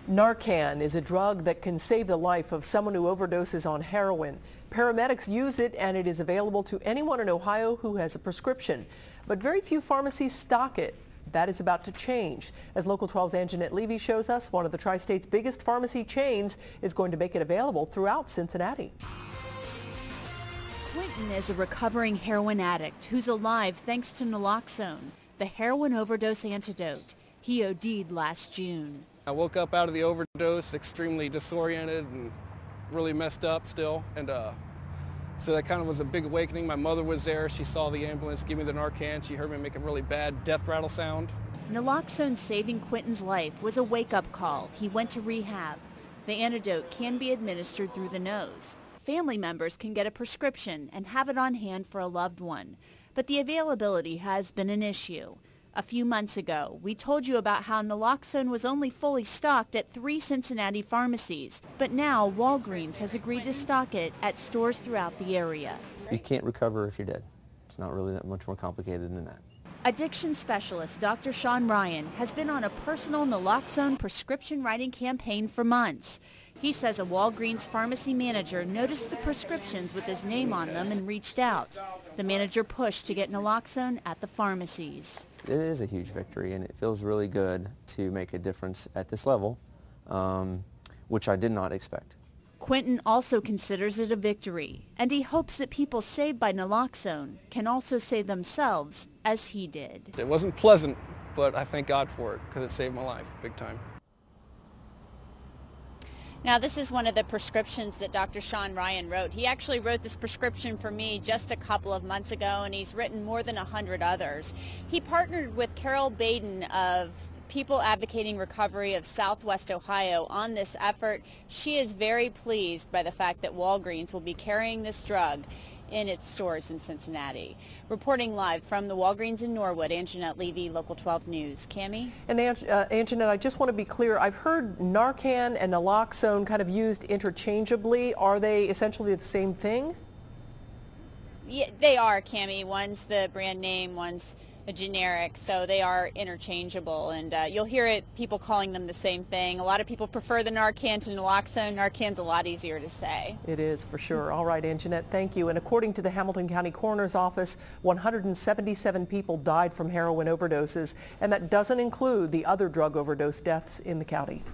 Narcan is a drug that can save the life of someone who overdoses on heroin. Paramedics use it, and it is available to anyone in Ohio who has a prescription. But very few pharmacies stock it. That is about to change. As Local 12's Anjanette Levy shows us, one of the tri-state's biggest pharmacy chains is going to make it available throughout Cincinnati. Quentin is a recovering heroin addict who's alive thanks to naloxone, the heroin overdose antidote. He OD'd last June. I woke up out of the overdose extremely disoriented and really messed up still, and so that kind of was a big awakening. My mother was there. She saw the ambulance give me the Narcan. She heard me make a really bad death rattle sound. Naloxone saving Quentin's life was a wake-up call. He went to rehab. The antidote can be administered through the nose. Family members can get a prescription and have it on hand for a loved one, but the availability has been an issue. A few months ago, we told you about how naloxone was only fully stocked at 3 Cincinnati pharmacies, but now Walgreens has agreed to stock it at stores throughout the area. You can't recover if you're dead. It's not really that much more complicated than that. Addiction specialist Dr. Sean Ryan has been on a personal naloxone prescription writing campaign for months. He says a Walgreens pharmacy manager noticed the prescriptions with his name on them and reached out. The manager pushed to get naloxone at the pharmacies. It is a huge victory, and it feels really good to make a difference at this level, which I did not expect. Quentin also considers it a victory, and he hopes that people saved by naloxone can also save themselves as he did. It wasn't pleasant, but I thank God for it because it saved my life big time. Now, this is one of the prescriptions that Dr. Sean Ryan wrote. He actually wrote this prescription for me just a couple of months ago, and he's written more than 100 others. He partnered with Carol Baden of People Advocating Recovery of Southwest Ohio on this effort. She is very pleased by the fact that Walgreens will be carrying this drug in its stores in Cincinnati. Reporting live from the Walgreens in Norwood, Anjanette Levy, Local 12 News. Cammie? And Anjanette, I just want to be clear. I've heard Narcan and naloxone kind of used interchangeably. Are they essentially the same thing? Yeah, they are, Cammie. One's the brand name, one's a generic, so they are interchangeable, and you'll hear people calling them the same thing. A lot of people prefer the Narcan to naloxone. Narcan's a lot easier to say. It is, for sure. All right, Anjanette, thank you. And according to the Hamilton County Coroner's Office, 177 people died from heroin overdoses, and that doesn't include the other drug overdose deaths in the county.